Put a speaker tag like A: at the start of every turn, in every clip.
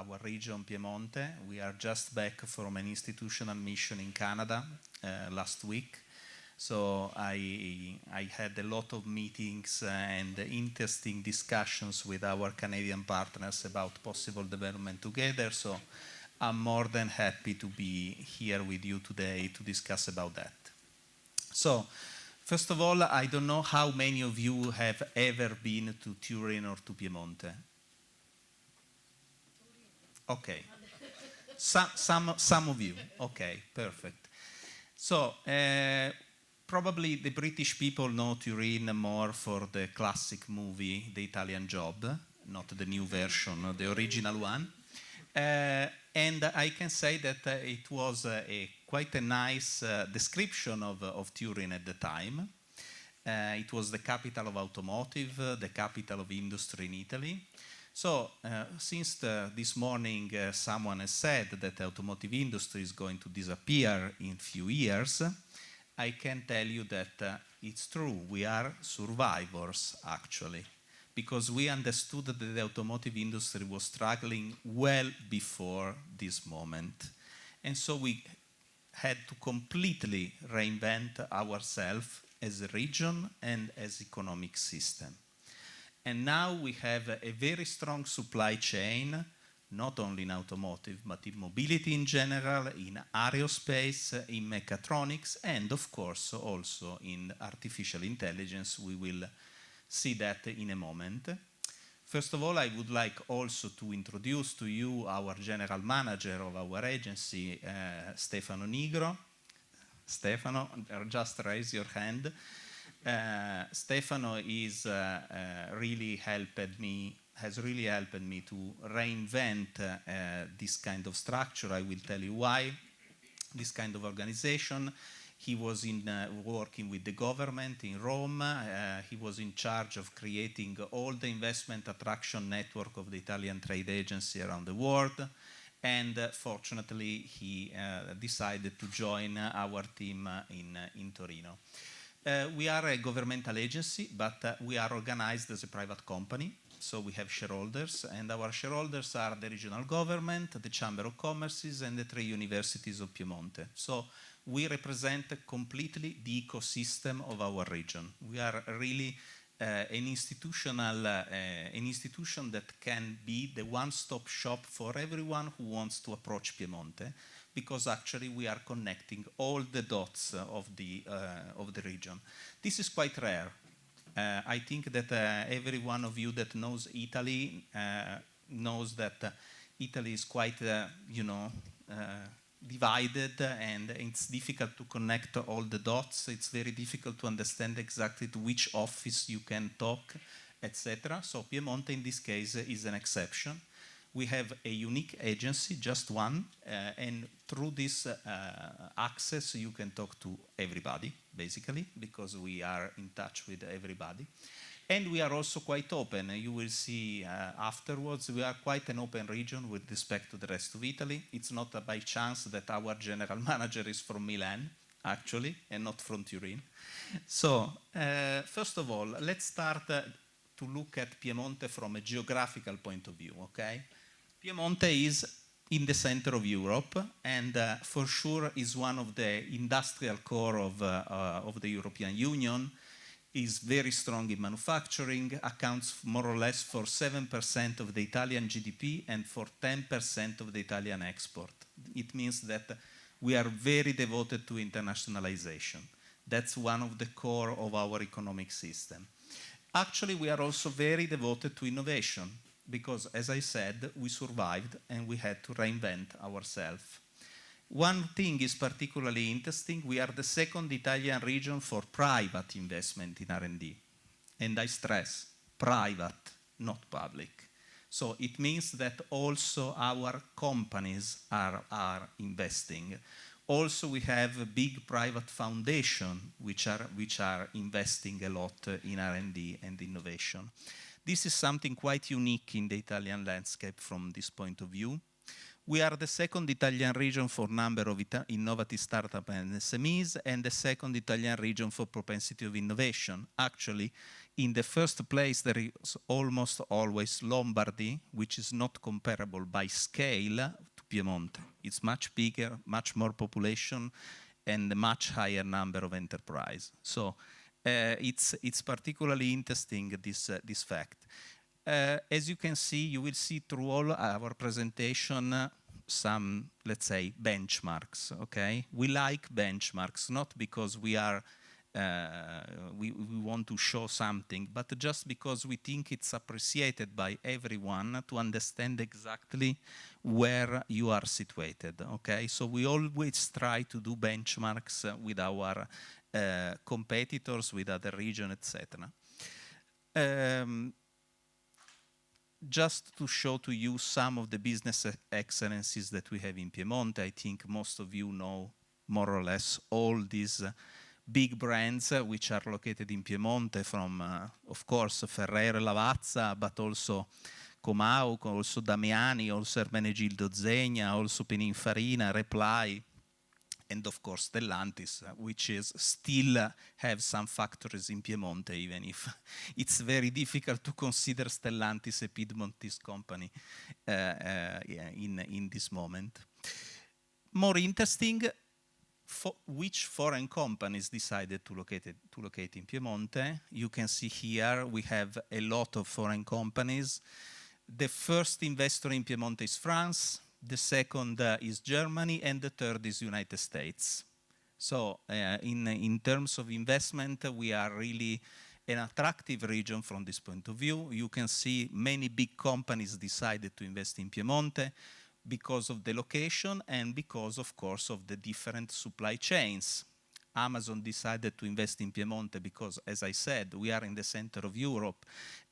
A: our region, Piemonte. We are just back from an institutional mission in Canada last week. So I had a lot of meetings and interesting discussions with our Canadian partners about possible development together. So I'm more than happy to be here with you today to discuss about that. So first of all, I don't know how many of you have ever been to Turin or to Piemonte. Okay, some of you. Okay, perfect. So probably the British people know Turin more for the classic movie, The Italian Job, not the new version, the original one. And I can say that it was quite a nice description of Turin at the time. It was the capital of automotive, the capital of industry in Italy. So since this morning someone has said that the automotive industry is going to disappear in few years, I can tell you that it's true. We are survivors, actually, because we understood that the automotive industry was struggling well before this moment. And so we had to completely reinvent ourselves as a region and as economic system. And now we have a very strong supply chain, not only in automotive, but in mobility in general, in aerospace, in mechatronics, and of course also in artificial intelligence. We will see that in a moment. First of all, I would like also to introduce to you our general manager of our agency, Stefano Nigro. Stefano, just raise your hand. Stefano is has really helped me to reinvent this kind of structure. I will tell you why. This kind of organization. He was working with the government in Rome. He was in charge of creating all the investment attraction network of the Italian trade agency around the world. And fortunately, he decided to join our team in Torino. We are a governmental agency, but we are organized as a private company. So we have shareholders, and our shareholders are the regional government, the Chamber of Commerces, and the 3 universities of Piemonte. So we represent completely the ecosystem of our region. We are really an institution that can be the one-stop shop for everyone who wants to approach Piemonte, because actually we are connecting all the dots of the region. This is quite rare. I think that every one of you that knows Italy knows that Italy is quite, divided, and it's difficult to connect all the dots. It's very difficult to understand exactly to which office you can talk, etc. So Piemonte in this case is an exception. We have a unique agency, just one, and through this access you can talk to everybody, basically, because we are in touch with everybody. And we are also quite open. You will see afterwards, we are quite an open region with respect to the rest of Italy. It's not by chance that our general manager is from Milan, actually, and not from Turin. So, first of all, let's start to look at Piemonte from a geographical point of view, okay? Piemonte is in the center of Europe, and for sure is one of the industrial core of the European Union. Is very strong in manufacturing, accounts more or less for 7% of the Italian GDP and for 10% of the Italian export. It means that we are very devoted to internationalization. That's one of the core of our economic system. Actually, we are also very devoted to innovation because, as I said, we survived and we had to reinvent ourselves. One thing is particularly interesting. We are the second Italian region for private investment in R&D. And I stress, private, not public. So it means that also our companies are investing. Also, we have a big private foundation which are investing a lot in R&D and innovation. This is something quite unique in the Italian landscape from this point of view. We are the second Italian region for number of innovative startups and SMEs, and the second Italian region for propensity of innovation. Actually, in the first place, there is almost always Lombardy, which is not comparable by scale to Piemonte. It's much bigger, much more population, and a much higher number of enterprise. So it's particularly interesting, this fact. As you can see, you will see through all our presentation some, let's say, benchmarks, okay? We like benchmarks, not because we are, we want to show something, but just because we think it's appreciated by everyone to understand exactly where you are situated, okay? So we always try to do benchmarks with our competitors, with other regions, etc. Just to show to you some of the business excellencies that we have in Piemonte, I think most of you know more or less all these big brands which are located in Piemonte, from, of course, Ferrero Lavazza, but also Comau, also Damiani, also Ermenegildo Zegna, also Pininfarina, Reply, and of course Stellantis, which is still have some factories in Piemonte, even if it's very difficult to consider Stellantis a Piedmontese company in this moment. More interesting, which foreign companies decided to locate in Piemonte. You can see here we have a lot of foreign companies. The first investor in Piemonte is France. The second is Germany, and the third is United States. So in terms of investment, we are really an attractive region from this point of view. You can see many big companies decided to invest in Piemonte because of the location and because, of course, of the different supply chains. Amazon decided to invest in Piemonte because, as I said, we are in the center of Europe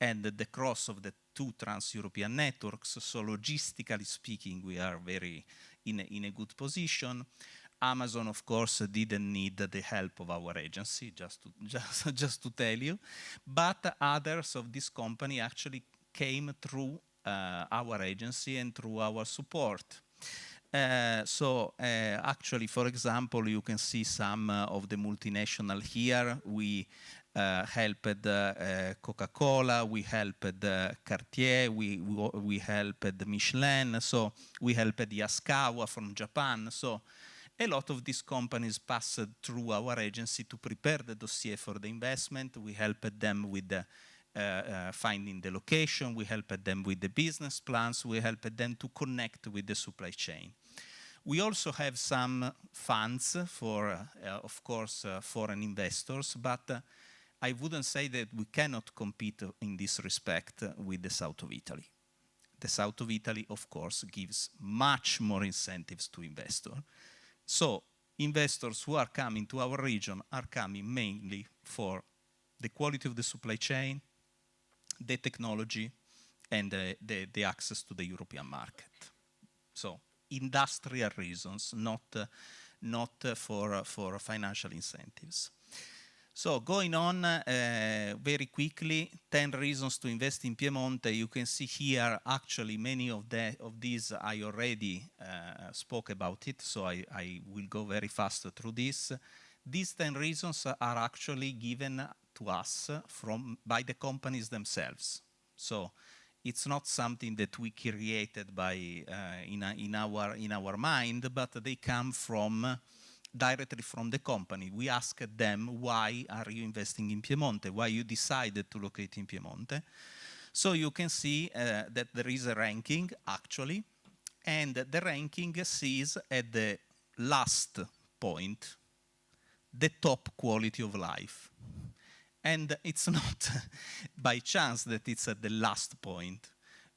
A: and the cross of the two trans-European networks, so logistically speaking, we are very in a good position. Amazon, of course, didn't need the help of our agency, just to tell you, but others of this company actually came through our agency and through our support. Actually, for example, you can see some of the multinational here. We helped Coca-Cola, we helped Cartier, we helped Michelin, so we helped Yaskawa from Japan. So a lot of these companies passed through our agency to prepare the dossier for the investment. We helped them with the finding the location, we helped them with the business plans, we helped them to connect with the supply chain. We also have some funds for, of course, foreign investors, but I wouldn't say that we cannot compete in this respect with the south of Italy. The south of Italy, of course, gives much more incentives to investors. So investors who are coming to our region are coming mainly for the quality of the supply chain, the technology, and the access to the European market. So industrial reasons, not for financial incentives. So going on very quickly, 10 reasons to invest in Piemonte. You can see here, actually, many of these I already spoke about it, so I will go very fast through this. These 10 reasons are actually given to us by the companies themselves. So it's not something that we created in our mind, but they come directly from the company. We asked them, why are you investing in Piemonte? Why you decided to locate in Piemonte? So you can see that there is a ranking, actually, and the ranking sees at the last point the top quality of life. And it's not by chance that it's at the last point,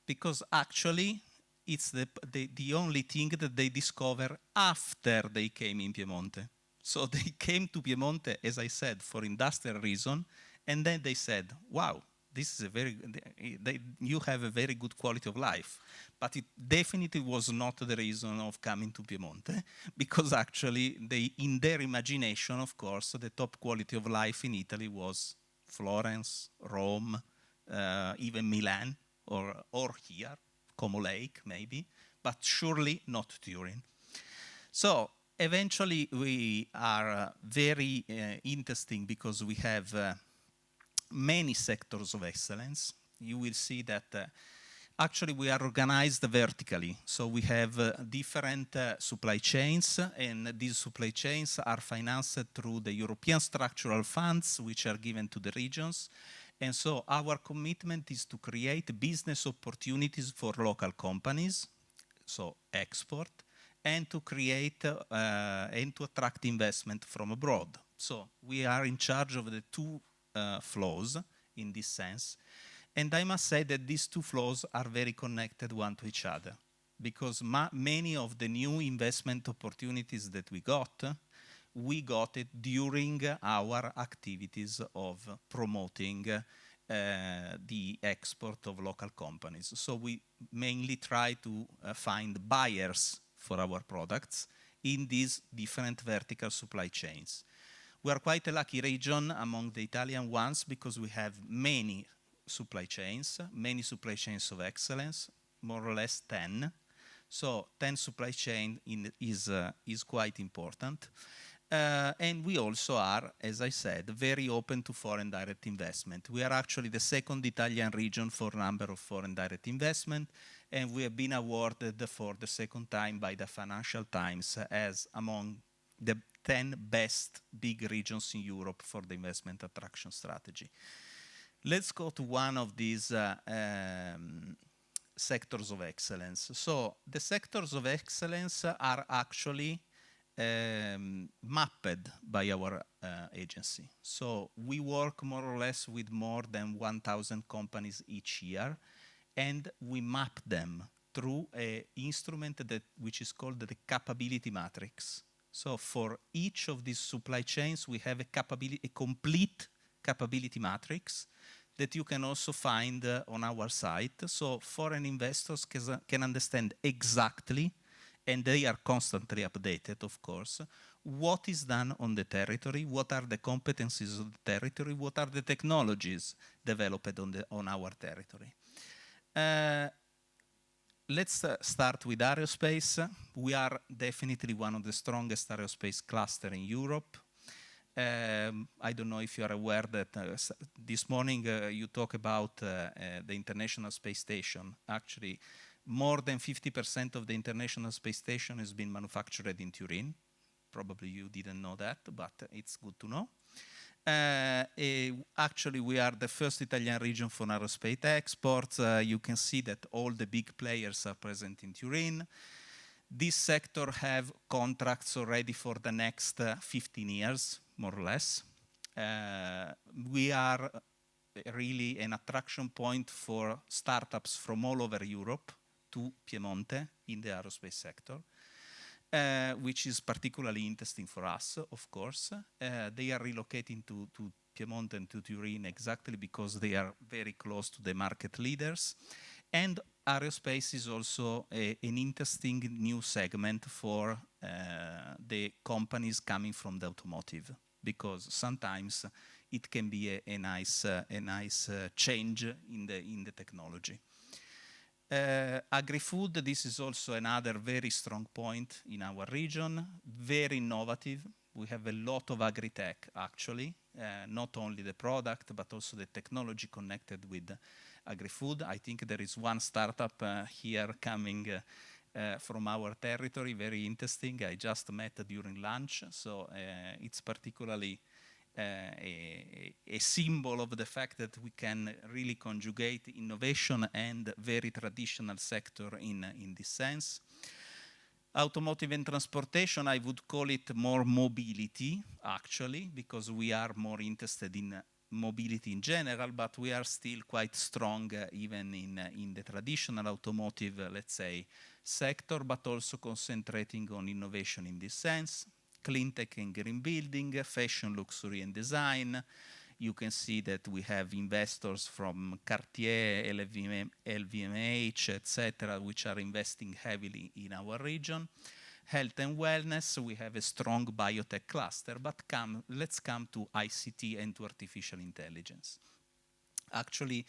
A: because actually it's the only thing that they discover after they came in Piemonte. So they came to Piemonte, as I said, for industrial reason, and then they said, wow, this is you have a very good quality of life. But it definitely was not the reason of coming to Piemonte, because actually in their imagination, of course, the top quality of life in Italy was Florence, Rome, even Milan, or here, Como Lake, maybe, but surely not Turin. So eventually we are very interesting because we have many sectors of excellence. You will see that actually we are organized vertically. So we have different supply chains, and these supply chains are financed through the European structural funds, which are given to the regions. And so our commitment is to create business opportunities for local companies, so export, and to create and to attract investment from abroad. So we are in charge of the two flows in this sense. And I must say that these two flows are very connected one to each other, because many of the new investment opportunities that we got it during our activities of promoting the export of local companies. So we mainly try to find buyers for our products in these different vertical supply chains. We are quite a lucky region among the Italian ones because we have many supply chains of excellence, more or less 10. So 10 supply chain is quite important. And we also are, as I said, very open to foreign direct investment. We are actually the second Italian region for number of foreign direct investment, and we have been awarded for the second time by the Financial Times as among the 10 best big regions in Europe for the investment attraction strategy. Let's go to one of these sectors of excellence. So the sectors of excellence are actually mapped by our agency. So we work more or less with more than 1,000 companies each year, and we map them through an instrument which is called the capability matrix. So for each of these supply chains, we have a complete capability matrix that you can also find on our site. So foreign investors can understand exactly, and they are constantly updated, of course, what is done on the territory, what are the competencies of the territory, what are the technologies developed on our territory. Let's start with aerospace. We are definitely one of the strongest aerospace clusters in Europe. I don't know if you are aware that this morning you talk about the International Space Station. Actually, more than 50% of the International Space Station has been manufactured in Turin. Probably you didn't know that, but it's good to know. Actually, we are the first Italian region for aerospace exports. You can see that all the big players are present in Turin. This sector have contracts already for the next 15 years, more or less. We are really an attraction point for startups from all over Europe to Piemonte in the aerospace sector, which is particularly interesting for us, of course. They are relocating to Piemonte and to Turin exactly because they are very close to the market leaders. And aerospace is also an interesting new segment for the companies coming from the automotive, because sometimes it can be a nice change in the technology. Agri-food, this is also another very strong point in our region, very innovative. We have a lot of agri-tech, actually, not only the product, but also the technology connected with agri-food. I think there is one startup here coming from our territory, very interesting. I just met during lunch, so it's particularly a symbol of the fact that we can really conjugate innovation and very traditional sector in this sense. Automotive and transportation, I would call it more mobility, actually, because we are more interested in mobility in general, but we are still quite strong even in the traditional automotive, let's say, sector, but also concentrating on innovation in this sense. Clean tech and green building, fashion, luxury and design. You can see that we have investors from Cartier, LVMH, etc., which are investing heavily in our region. Health and wellness, we have a strong biotech cluster, but let's come to ICT and to artificial intelligence. Actually,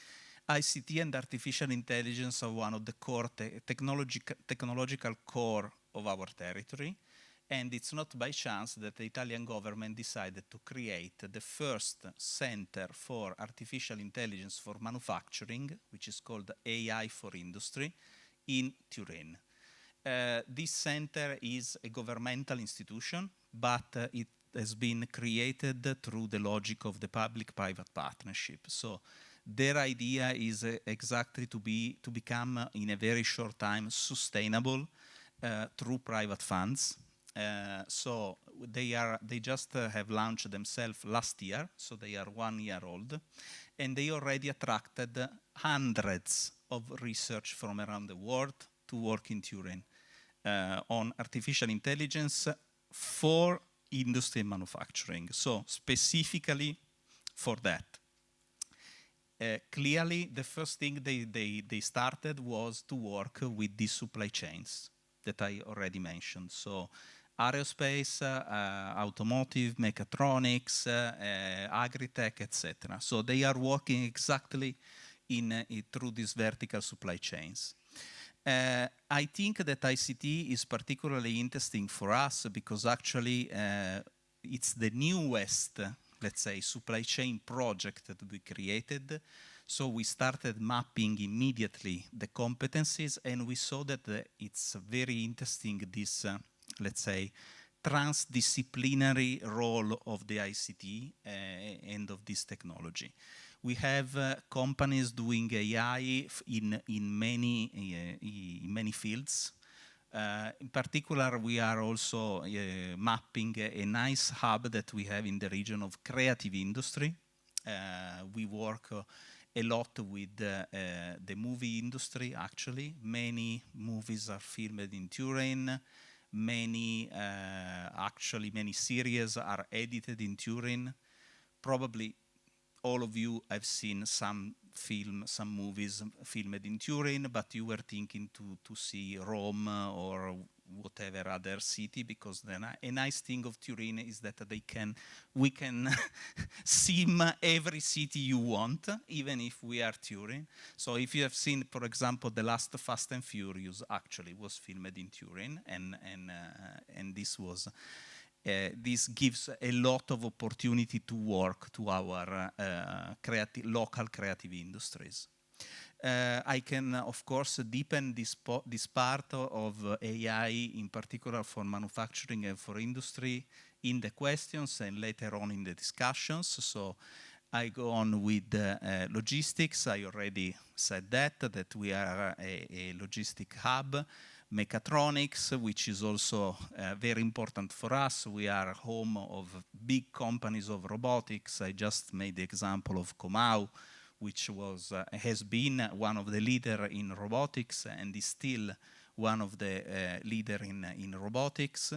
A: ICT and artificial intelligence are one of the core technological core of our territory, and it's not by chance that the Italian government decided to create the first center for artificial intelligence for manufacturing, which is called AI for Industry, in Turin. This center is a governmental institution, but it has been created through the logic of the public-private partnership. So their idea is exactly to become in a very short time sustainable through private funds. So they just have launched themselves last year, so they are 1 year old, and they already attracted hundreds of research from around the world to work in Turin on artificial intelligence for industry and manufacturing, so specifically for that. Clearly, the first thing they started was to work with these supply chains that I already mentioned. So aerospace, automotive, mechatronics, agri-tech, etc. So they are working exactly through these vertical supply chains. I think that ICT is particularly interesting for us because actually it's the newest, let's say, supply chain project that we created. So we started mapping immediately the competencies, and we saw that it's very interesting, this, let's say, transdisciplinary role of the ICT and of this technology. We have companies doing AI in many fields. In particular, we are also mapping a nice hub that we have in the region of creative industry. We work a lot with the movie industry, actually. Many movies are filmed in Turin. Many series are edited in Turin. Probably all of you have seen some movies filmed in Turin, but you were thinking to see Rome or whatever other city, because a nice thing of Turin is that we can sim every city you want, even if we are Turin. So if you have seen, for example, the last Fast and Furious actually was filmed in Turin, and this was. This gives a lot of opportunity to work to our local creative industries. I can, of course, deepen this part of AI, in particular for manufacturing and for industry, in the questions and later on in the discussions. So I go on with logistics. I already said that we are a logistic hub. Mechatronics, which is also very important for us. We are home of big companies of robotics. I just made the example of Comau, which has been one of the leaders in robotics and is still one of the leaders in robotics.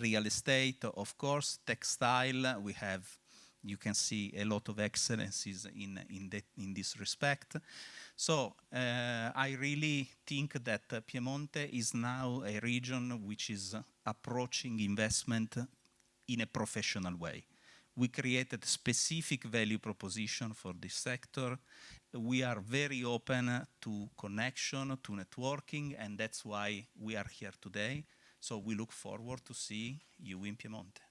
A: Real estate, of course. Textile, we have, you can see a lot of excellencies in this respect. So I really think that Piemonte is now a region which is approaching investment in a professional way. We created specific value proposition for this sector. We are very open to connection, to networking, and that's why we are here today. So we look forward to see you in Piemonte.